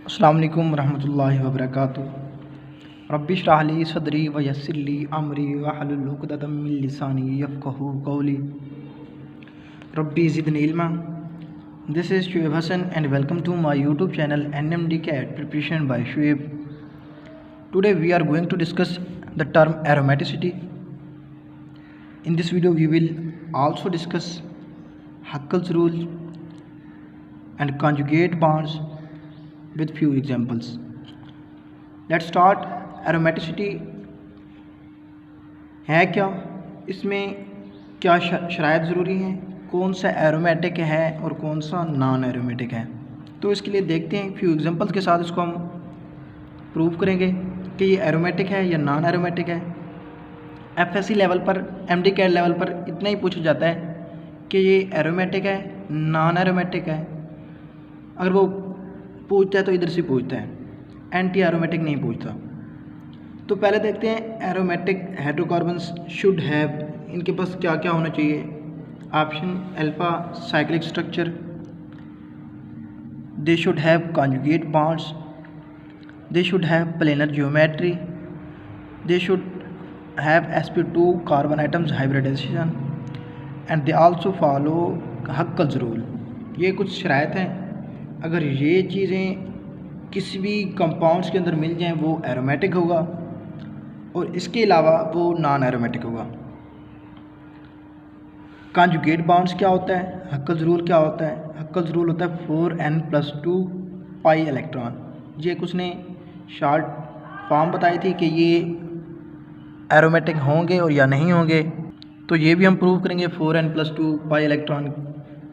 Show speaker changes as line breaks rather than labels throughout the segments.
अस्सलाम वालेकुम रहमतुल्लाहि व बरकातुहू। रब्बि इश्रह ली सदरी व यस्सिर ली अमरी वहलुल उक़दतम मिन लिसानी यफ़क़हू क़ौली। रब्बी ज़िदनी इल्मा। This is Shoaib Hassan and welcome to my YouTube channel NMD CAT Preparation by Shoaib. Today we are going to discuss the term aromaticity. In this video we will also discuss Huckel's rule and conjugate bonds with few examples. Let's start. Aromaticity है क्या, इसमें क्या शराइत ज़रूरी हैं, कौन सा aromatic है और कौन सा नॉन एरोमेटिक है। तो इसके लिए देखते हैं फ्यू एग्जांपल्स के साथ इसको हम प्रूव करेंगे कि ये एरोमेटिक है या नॉन एरोमेटिक है। एफएससी लेवल पर, एमडी कैट लेवल पर इतना ही पूछा जाता है कि ये एरोमेटिक है, नॉन एरोमेटिक है। अगर वो पूछता है तो इधर से पूछता है, एंटी एरोमेटिक नहीं पूछता। तो पहले देखते हैं एरोमेटिक हाइड्रोकार्बन्स शुड हैव, इनके पास क्या क्या होना चाहिए। Option alpha cyclic structure, they should have conjugate bonds, they should have planar geometry, they should have sp2 carbon atoms hybridization and they also follow Huckel's rule. ये कुछ शराइत हैं, अगर ये चीज़ें किसी भी कंपाउंड्स के अंदर मिल जाएं वो एरोमेटिक होगा और इसके अलावा वो नॉन एरोमेटिक होगा। कॉन्जुगेट बॉन्ड्स क्या होता है, हक्कल्स रूल क्या होता है। हक्कल्स रूल होता है 4n+2 पाई इलेक्ट्रॉन। ये कुछ ने शॉर्ट फॉर्म बताई थी कि ये एरोमेटिक होंगे और या नहीं होंगे, तो ये भी हम प्रूव करेंगे 4n+2 पाई इलेक्ट्रॉन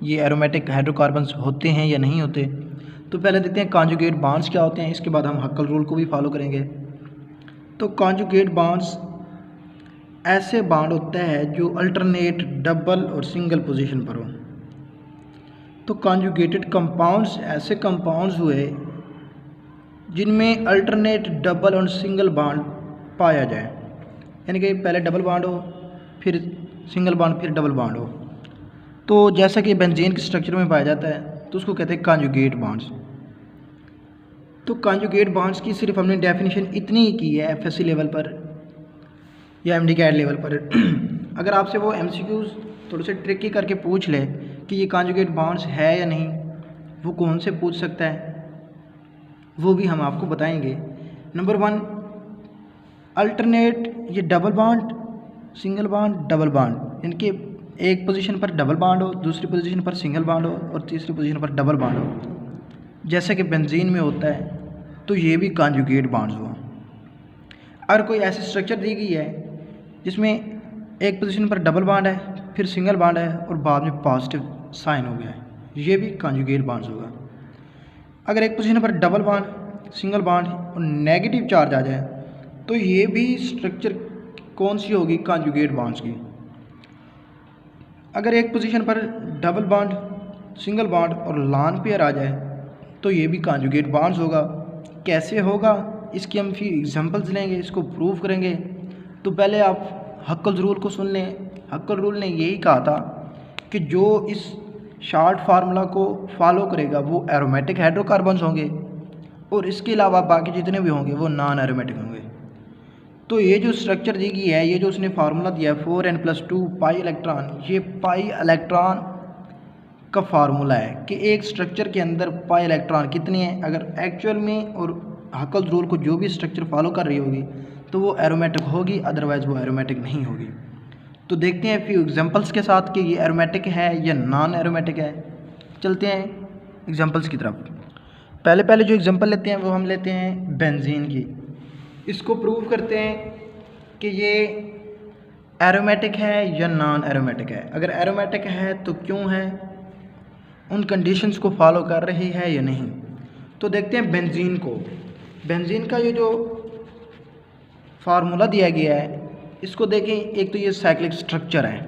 ये एरोमेटिक हाइड्रोकार्बन्स होते हैं या नहीं होते। तो पहले देखते हैं कॉन्जुगेट बॉन्ड्स क्या होते हैं, इसके बाद हम हक्कल रूल को भी फॉलो करेंगे। तो कॉन्जुगेट बॉन्ड्स ऐसे बॉन्ड होता है जो अल्टरनेट डबल और सिंगल पोजीशन पर हो। तो कॉन्जुगेटेड कंपाउंड्स ऐसे कंपाउंड्स हुए जिनमें अल्टरनेट डबल और सिंगल बॉन्ड पाया जाए, यानी कि पहले डबल बॉन्ड हो, फिर सिंगल बॉन्ड, फिर डबल बॉन्ड हो। तो जैसा कि बेंजीन के स्ट्रक्चर में पाया जाता है तो उसको कहते हैं कॉन्जुगेट बॉन्ड्स। तो कॉन्जुगेट बॉन्ड्स की सिर्फ हमने डेफिनेशन इतनी ही की है एफएससी लेवल पर या एमडी कैट लेवल पर। अगर आपसे वो एमसीक्यूज थोड़े से ट्रिकी करके पूछ ले कि ये कॉन्जुगेट बॉन्ड्स है या नहीं, वो कौन से पूछ सकता है, वो भी हम आपको बताएंगे। नंबर 1, अल्टरनेट, ये double bond, single bond, double bond, इनके एक पोजीशन पर डबल बॉन्ड हो, दूसरी पोजीशन पर सिंगल बॉन्ड हो और तीसरी पोजीशन पर डबल बॉन्ड हो, जैसा कि बेंजीन में होता है। तो ये भी कॉन्जुगेट बॉन्ड्स हुआ। अगर कोई ऐसी स्ट्रक्चर दी गई है जिसमें एक पोजीशन पर डबल बॉन्ड है, फिर सिंगल बॉन्ड है और बाद में पॉजिटिव साइन हो गया है, ये भी कॉन्जुगेट बॉन्ड्स होगा। अगर एक पोजीशन पर डबल बॉन्ड, सिंगल बॉन्ड और नेगेटिव चार्ज आ जाए तो ये भी स्ट्रक्चर कौन सी होगी, कॉन्जुगेट बॉन्ड्स की। अगर एक पोजीशन पर डबल बॉन्ड, सिंगल बॉन्ड और लॉन पेयर आ जाए तो ये भी कॉन्जुगेट बॉन्ड्स होगा। कैसे होगा, इसकी हम फिर एग्जांपल्स लेंगे, इसको प्रूव करेंगे। तो पहले आप हक्कल रूल को सुन लें। हक्कल रूल ने यही कहा था कि जो इस शॉर्ट फार्मूला को फॉलो करेगा वो एरोमेटिक हाइड्रोकार्बन्स होंगे और इसके अलावा बाकी जितने भी होंगे वो नॉन एरोमेटिक होंगे। तो ये जो स्ट्रक्चर दी गई है, ये जो उसने फार्मूला दिया है 4n+2 पाई इलेक्ट्रॉन, ये पाई इलेक्ट्रॉन का फार्मूला है कि एक स्ट्रक्चर के अंदर पाई इलेक्ट्रॉन कितनी है। अगर एक्चुअल में और हक्कल रूल को जो भी स्ट्रक्चर फॉलो कर रही होगी तो वो एरोमेटिक होगी, अदरवाइज़ वो एरोमेटिक नहीं होगी। तो देखते हैं फ्यू एग्जांपल्स के साथ कि ये एरोमेटिक है या नॉन एरोमेटिक है। चलते हैं एग्जांपल्स की तरफ। पहले जो एग्जांपल लेते हैं वो हम लेते हैं बेंजीन की। इसको प्रूव करते हैं कि ये एरोमेटिक है या नॉन एरोमेटिक है। अगर एरोमेटिक है तो क्यों है, उन कंडीशंस को फॉलो कर रही है या नहीं। तो देखते हैं बेंजीन को। बेंजीन का ये जो फार्मूला दिया गया है इसको देखें। एक तो ये साइक्लिक स्ट्रक्चर है।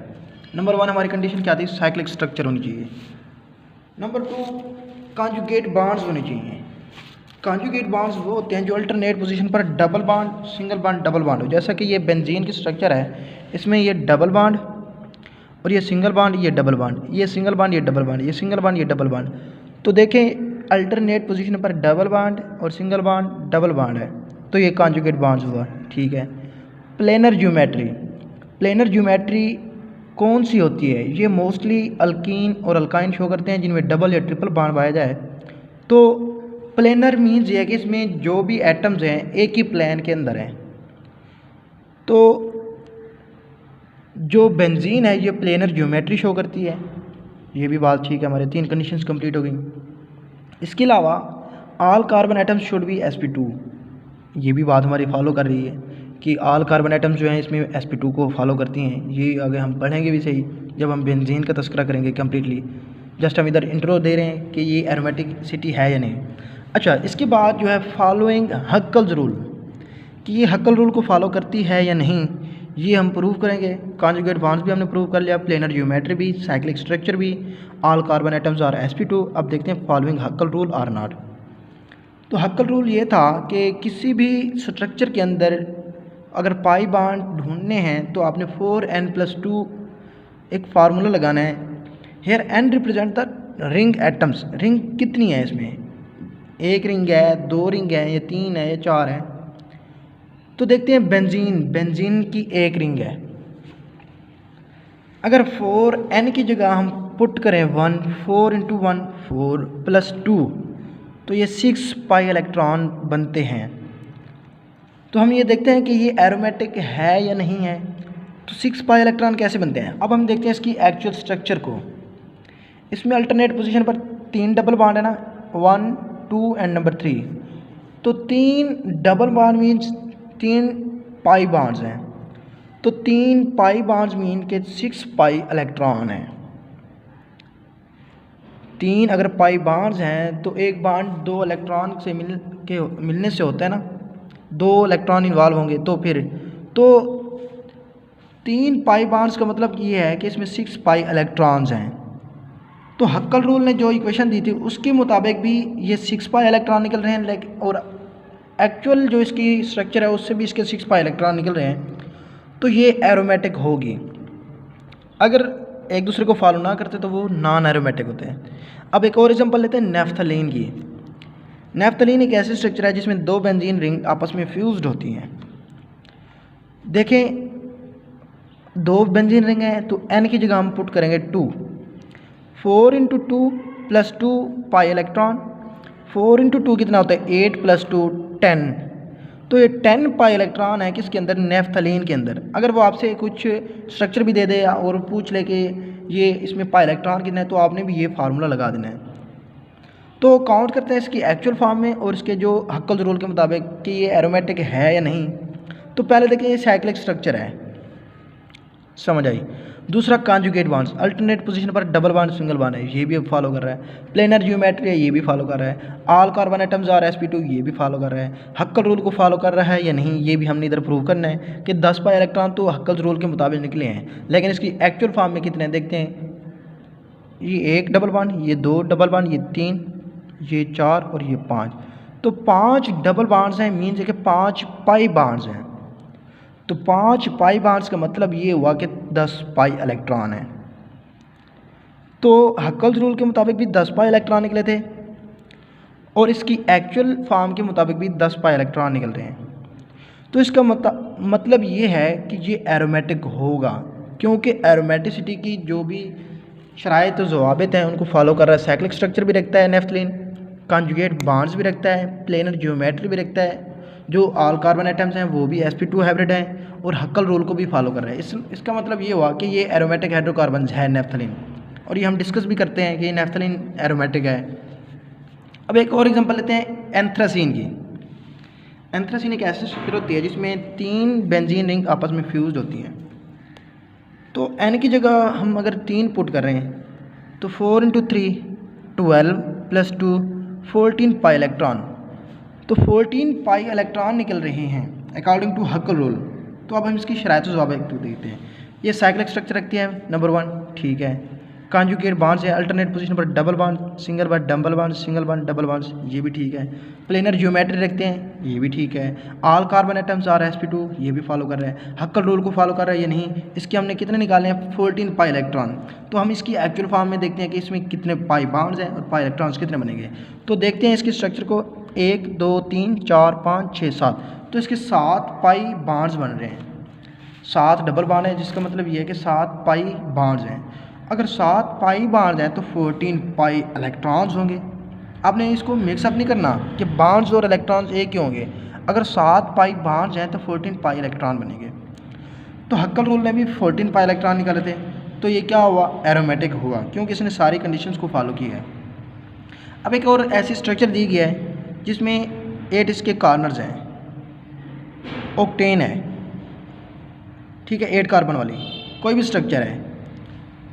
नंबर 1 हमारी कंडीशन क्या थी, साइक्लिक स्ट्रक्चर होनी चाहिए। नंबर 2 कॉन्जुगेट बॉन्ड्स होने चाहिए। कॉन्जुगेट बॉन्ड्स वो होते हैं जो अल्टरनेट पोजीशन पर double bond, single bond, double bond हो। जैसा कि ये बेंजीन की स्ट्रक्चर है, इसमें ये डबल बॉन्ड और ये सिंगल बॉन्ड, ये डबल बॉन्ड, ये सिंगल बॉन्ड, ये डबल बॉन्ड, ये सिंगल बॉन्ड, ये डबल बॉन्ड। तो देखें अल्टरनेट पोजीशन पर डबल बॉन्ड और सिंगल बॉन्ड डबल बॉन्ड है, तो ये कॉन्जुगेट बॉन्ड्स हुआ, ठीक है। प्लेनर ज्योमेट्री कौन सी होती है? ये मोस्टली अल्कीन और अल्काइन शो करते हैं जिनमें डबल या ट्रिपल बॉन्ड पाया जाए। तो प्लेनर मीन्स ये है कि इसमें जो भी एटम्स हैं एक ही प्लेन के अंदर हैं। तो जो बेंजीन है ये प्लेनर ज्योमेट्री शो करती है, ये भी बात ठीक है, हमारे 3 कंडीशंस कंप्लीट हो गई। इसके अलावा all carbon atoms should be sp2, ये भी बात हमारी फॉलो कर रही है कि ऑल कार्बन एटम्स जो हैं इसमें sp2 को फॉलो करती हैं। ये आगे हम पढ़ेंगे भी सही जब हम बेंजीन का तस्करा करेंगे कम्प्लीटली। जस्ट हम इधर इंट्रो दे रहे हैं कि ये एरोमेटिसिटी है या नहीं। अच्छा, इसके बाद जो है फॉलोइंग हक्कल्स रूल, कि ये हक्कल रूल को फॉलो करती है या नहीं, ये हम प्रूव करेंगे। कॉन्जुगेट बॉन्ड्स भी हमने प्रूव कर लिया, प्लेनर ज्योमेट्री भी, साइक्लिक स्ट्रक्चर भी, all carbon atoms are sp2। अब देखते हैं following Huckel rule are not. तो हक्कल रूल ये था कि किसी भी स्ट्रक्चर के अंदर अगर पाई बॉन्ड ढूंढने हैं तो आपने 4n+2 एक फार्मूला लगाना है। Here n represent the ring atoms, ring कितनी है इसमें, 1 रिंग है, 2 रिंग है, या 3 है, या 4 है। तो देखते हैं बेंजीन की 1 रिंग है। अगर 4n की जगह हम पुट करें 1, 4 × 1 4 + 2, तो ये 6 पाई इलेक्ट्रॉन बनते हैं। तो हम ये देखते हैं कि ये एरोमेटिक है या नहीं है। तो 6 पाई इलेक्ट्रॉन कैसे बनते हैं, अब हम देखते हैं इसकी एक्चुअल स्ट्रक्चर को। इसमें अल्टरनेट पोजीशन पर 3 डबल बॉन्ड है ना, 1, 2 एंड नंबर 3। तो 3 double bond means 3 pi bonds हैं। तो 3 पाई बॉन्ड्स मीन के 6 पाई इलेक्ट्रॉन हैं। 3 अगर पाई बॉन्ड्स हैं तो एक बॉन्ड 2 इलेक्ट्रॉन से मिलने से होता है ना, 2 इलेक्ट्रॉन इन्वॉल्व होंगे। तो फिर तो 3 पाई बॉन्ड्स का मतलब ये है कि इसमें 6 पाई इलेक्ट्रॉन्स हैं। तो हक्कल रूल ने जो इक्वेशन दी थी उसके मुताबिक भी ये 6 पाई इलेक्ट्रॉन निकल रहे हैं, लेकिन और एक्चुअल जो इसकी स्ट्रक्चर है उससे भी इसके 6 पाई इलेक्ट्रॉन निकल रहे हैं। तो ये एरोमेटिक होगी। अगर एक दूसरे को फॉलो ना करते तो वो नॉन एरोमेटिक होते हैं। अब एक और एग्जांपल लेते हैं नैफ्थलीन की। नैफ्थलीन एक ऐसी स्ट्रक्चर है जिसमें 2 बेंजीन रिंग आपस में फ्यूज्ड होती हैं। देखें 2 बेंजीन रिंग हैं तो n की जगह हम पुट करेंगे 2, 4 × 2 + 2 पाई इलेक्ट्रॉन। 4 × 2 कितना होता है, 8 + 2 10। तो ये 10 पाई इलेक्ट्रॉन है किसके अंदर, नैफ्थलीन के अंदर। अगर वो आपसे कुछ स्ट्रक्चर भी दे दे और पूछ ले कि ये इसमें पाई इलेक्ट्रॉन कितना है, तो आपने भी ये फार्मूला लगा देना है। तो काउंट करते हैं इसकी एक्चुअल फॉर्म में और इसके जो हक्कल रूल के मुताबिक कि ये एरोमेटिक है या नहीं। तो पहले देखें ये साइक्लिक स्ट्रक्चर है, समझ आई। दूसरा कॉन्जुगेट बॉन्ड्स, अल्टरनेट पोजीशन पर डबल बॉन्ड सिंगल बॉन्ड है, ये भी अब फॉलो कर रहा है। प्लेनर ज्योमेट्री है, ये भी फॉलो कर रहा है। All carbon atoms are sp2, ये भी फॉलो कर रहा है। हक्कल रूल को फॉलो कर रहा है या नहीं, ये भी हमने इधर प्रूव करना है कि 10 पाई इलेक्ट्रॉन तो हक्कल रूल के मुताबिक निकले हैं, लेकिन इसकी एक्चुअल फॉर्म में कितने हैं देखते हैं। ये 1 डबल बॉन्ड, ये 2 डबल बॉन्ड, ये 3, ये 4 और ये 5। तो 5 डबल बॉन्ड्स हैं, मीन्स है कि 5 पाई बॉन्ड्स हैं। तो 5 पाई बॉन्ड्स का मतलब ये हुआ कि 10 पाई इलेक्ट्रॉन है। तो हक्कल रूल के मुताबिक भी 10 पाई इलेक्ट्रॉन निकले थे और इसकी एक्चुअल फॉर्म के मुताबिक भी 10 पाई इलेक्ट्रॉन निकल रहे हैं। तो इसका मतलब ये है कि ये एरोमेटिक होगा, क्योंकि एरोमेटिसिटी की जो भी शराइत और ज़वाबित हैं उनको फॉलो कर रहा है। साइक्लिक स्ट्रक्चर भी रखता है नैफ्थलीन, कॉन्जुगेट बॉन्ड्स भी रखता है, प्लेनर ज्योमेट्री भी रखता है, जो ऑल कार्बन एटम्स हैं वो भी sp2 हाइब्रिड हैं और हक्कल रूल को भी फॉलो कर रहे हैं। इसका मतलब ये हुआ कि ये एरोमेटिक हाइड्रोकार्बन्स है नैफ्थलीन, और ये हम डिस्कस भी करते हैं कि नैफ्थलीन एरोमेटिक है। अब एक और एग्जांपल लेते हैं एंथ्रासीन की। एंथ्रासीन एक ऐसी स्ट्रक्चर होती है जिसमें 3 बेंजीन रिंग आपस में फ्यूज्ड होती हैं। तो n की जगह हम अगर 3 पुट कर रहे हैं तो 4 × 3 12 + 2 14 पाई इलेक्ट्रॉन। तो 14 पाई इलेक्ट्रॉन निकल रहे हैं अकॉर्डिंग टू हक्कल रूल। तो अब हम इसकी शराइत ज़वाबित देखते हैं। ये साइक्लिक स्ट्रक्चर रखती है नंबर 1, ठीक है। कॉन्जुगेट बॉन्ड्स है अल्टरनेट पोजीशन पर double bond, single bond, double bond, single bond, double bonds, ये भी ठीक है। प्लेनर ज्योमेट्री रखते हैं, ये भी ठीक है। All carbon atoms are sp2, ये भी फॉलो कर रहे हैं। हक्कल रूल को फॉलो कर रहा है या नहीं, इसके हमने कितने निकाले हैं 14 पाई इलेक्ट्रॉन। तो हम इसकी एक्चुअल फॉर्म में देखते हैं कि इसमें कितने पाई बॉन्ड्स हैं और पाई इलेक्ट्रॉन्स कितने बनेंगे। तो देखते हैं इसके स्ट्रक्चर को, 1 2 3 4 5 6 7, तो इसके 7 पाई बॉन्ड्स बन रहे हैं। 7 डबल बॉन्ड है जिसका मतलब ये है कि 7 पाई बॉन्ड्स हैं। अगर 7 पाई बॉन्ड्स हैं तो 14 पाई इलेक्ट्रॉन्स होंगे। आपने इसको मिक्सअप नहीं करना कि बॉन्ड्स और इलेक्ट्रॉन्स एक ही होंगे। अगर 7 पाई बॉन्ड्स हैं तो 14 पाई इलेक्ट्रॉन बनेंगे। तो हक्कल रूल ने भी 14 पाई इलेक्ट्रॉन निकाले थे, तो ये क्या हुआ, एरोमेटिक हुआ, क्योंकि इसने सारी कंडीशंस को फॉलो किया है। अब एक और ऐसी स्ट्रक्चर दी गई है जिसमें 8 इसके कॉर्नर्स हैं, ऑक्टेन है, ठीक है, 8 कार्बन वाली कोई भी स्ट्रक्चर है,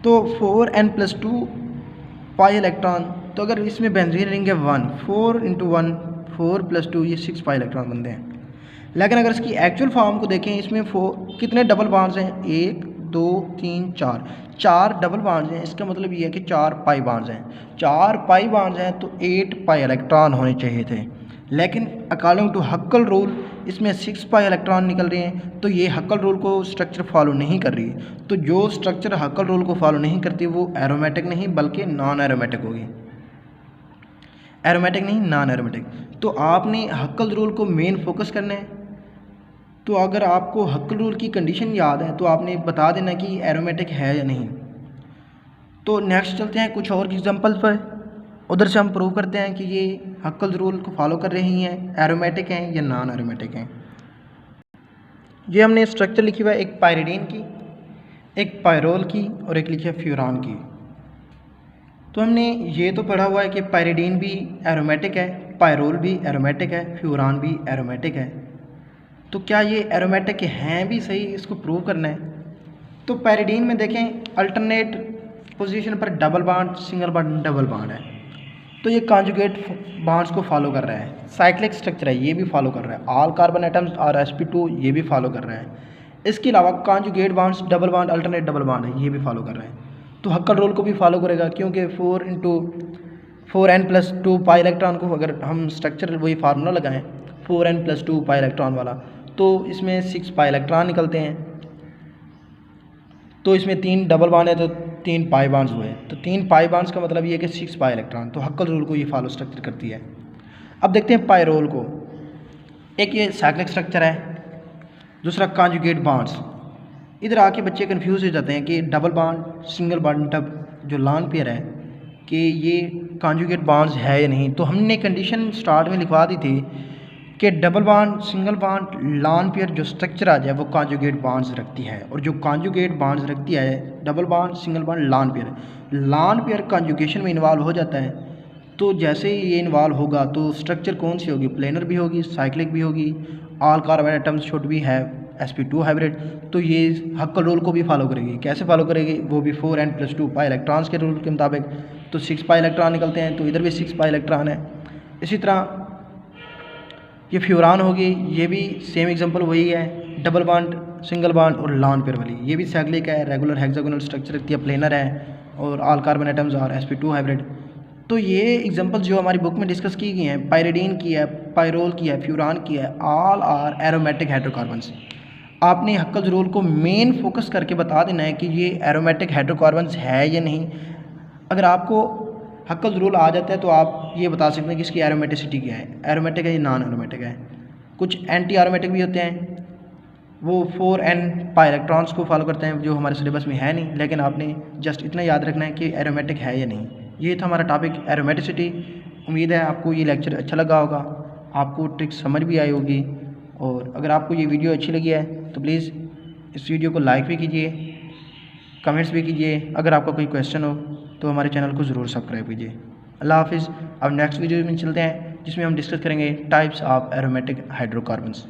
तो 4n+2 पाई इलेक्ट्रॉन। तो अगर इसमें बेंजीन रिंग है 1, 4 × 1 4+2 ये 6 पाई इलेक्ट्रॉन बनते हैं। लेकिन अगर इसकी एक्चुअल फॉर्म को देखें, इसमें कितने डबल बॉन्ड्स हैं, 1 2 3 4 डबल बॉन्ड्स हैं। इसका मतलब ये है कि 4 पाई बॉन्ड्स हैं। 4 पाई बॉन्ड्स हैं तो 8 पाई इलेक्ट्रॉन होने चाहिए थे, लेकिन अकॉर्डिंग टू हक्कल रूल इसमें 6 पाई इलेक्ट्रॉन निकल रहे हैं। तो ये हक्कल रूल को स्ट्रक्चर फॉलो नहीं कर रही है। तो जो स्ट्रक्चर हक्कल रूल को फॉलो नहीं करती वो एरोमेटिक नहीं बल्कि नॉन एरोमेटिक होगी। एरोमेटिक नहीं, नॉन एरोमेटिक। तो आपने हक्कल रूल को मेन फोकस करना है। तो अगर आपको हक्कल रूल की कंडीशन याद है तो आपने बता देना कि एरोमेटिक है या नहीं। तो नेक्स्ट चलते हैं कुछ और एग्जांपल्स पर, उधर से हम प्रूव करते हैं कि ये हक्कल रूल को फॉलो कर रही हैं, एरोमेटिक हैं या नॉन एरोमेटिक हैं। ये हमने स्ट्रक्चर लिखी हुआ है, एक पायरिडीन की, एक पायरोल की और एक लिखी है फ्यूरान की। तो हमने ये तो पढ़ा हुआ है कि पायरिडीन भी एरोमेटिक है, पायरोल भी एरोमेटिक है, फ्यूरान भी एरोमेटिक है। तो क्या ये एरोमेटिक हैं भी सही, इसको प्रूव करना है। तो पायरिडीन में देखें अल्टरनेट पोजीशन पर double bond, single bond, double bond है, तो ये कॉन्जुगेट बॉन्ड्स को फॉलो कर रहा है। साइक्लिक स्ट्रक्चर है, ये भी फॉलो कर रहा है। ऑल कार्बन एटम्स और sp2 ये भी फॉलो कर रहा है। इसके अलावा conjugate bonds, double bond, alternate double bond है, ये भी फॉलो कर रहा है। तो हक्कल रूल को भी फॉलो करेगा, क्योंकि 4 × 4n+2 पाई इलेक्ट्रॉन को अगर हम स्ट्रक्चर वही फार्मूला लगाएं 4n+2 पाई इलेक्ट्रॉन वाला, तो इसमें 6 पाई इलेक्ट्रॉन निकलते हैं। तो इसमें 3 डबल बॉन्ड है तो 3 पाई बॉन्ड्स हुए, तो 3 पाई बॉन्ड्स का मतलब ये है कि 6 पाई इलेक्ट्रॉन। तो हक्कल रूल को ये फॉलो स्ट्रक्चर करती है। अब देखते हैं पायरोल को। एक ये साइक्लिक स्ट्रक्चर है, दूसरा कॉन्जुगेट बॉन्ड्स। इधर आके बच्चे कंफ्यूज हो जाते हैं कि डबल बॉन्ड, सिंगल बॉन्ड, जो लॉन पेयर है कि ये कॉन्जुगेट बॉन्ड्स है या नहीं। तो हमने कंडीशन स्टार्ट में लिखवा दी थी कि double bond, single bond, lone pair जो स्ट्रक्चर आ जाए वो कॉन्जुगेट बॉन्ड्स रखती है, और जो कॉन्जुगेट बॉन्ड्स रखती है double bond, single bond, lone pair conjugation में इन्वॉल्व हो जाता है। तो जैसे ही ये इन्वॉल्व होगा तो स्ट्रक्चर कौन सी होगी, प्लेनर भी होगी, साइक्लिक भी होगी, all carbon atoms should be have sp2 hybrid. तो ये हक्कल रूल को भी फॉलो करेगी। कैसे फॉलो करेगी, वो भी 4n+2 पाई इलेक्ट्रॉन्स के रूल के मुताबिक। तो 6 पाई इलेक्ट्रॉन निकलते हैं, तो इधर भी 6 पाई इलेक्ट्रॉन है। इसी तरह ये फ्यूरान होगी, ये भी सेम एग्जांपल वही है, डबल बॉन्ड, सिंगल बॉन्ड और लॉन पेयर वाली। ये भी साइक्लिक है, रेगुलर हेक्सागोनल स्ट्रक्चर रखती है, प्लेनर है, और ऑल कार्बन एटम्स और sp2 हाइब्रिड। तो ये एग्जांपल जो हमारी बुक में डिस्कस की गई हैं, पायरिडीन की है, पायरोल की है, फ्यूरान की है, ऑल आर एरोमेटिक हाइड्रोकार्बन्स। आपने हक्कल रूल को मेन फोकस करके बता देना है कि ये एरोमेटिक हाइड्रोकार्बन्स है या नहीं। अगर आपको हक्कल रूल आ जाता है तो आप ये बता सकते हैं कि इसकी एरोमेटिसिटी क्या है, एरोमेटिक है या नॉन एरोमेटिक है। कुछ एंटी एरोमेटिक भी होते हैं, वो 4n पाई इलेक्ट्रॉन्स को फॉलो करते हैं, जो हमारे सिलेबस में है नहीं, लेकिन आपने जस्ट इतना याद रखना है कि एरोमेटिक है या नहीं। ये था हमारा टॉपिक एरोमेटिसिटी। उम्मीद है आपको ये लेक्चर अच्छा लगा होगा, आपको ट्रिक समझ भी आई होगी। और अगर आपको ये वीडियो अच्छी लगी है तो प्लीज़ इस वीडियो को लाइक भी कीजिए, कमेंट्स भी कीजिए। अगर आपका कोई क्वेश्चन हो तो हमारे चैनल को ज़रूर सब्सक्राइब कीजिए। अल्लाह हाफिज़। अब नेक्स्ट वीडियो में चलते हैं जिसमें हम डिस्कस करेंगे टाइप्स ऑफ एरोमेटिक हाइड्रोकार्बन्स।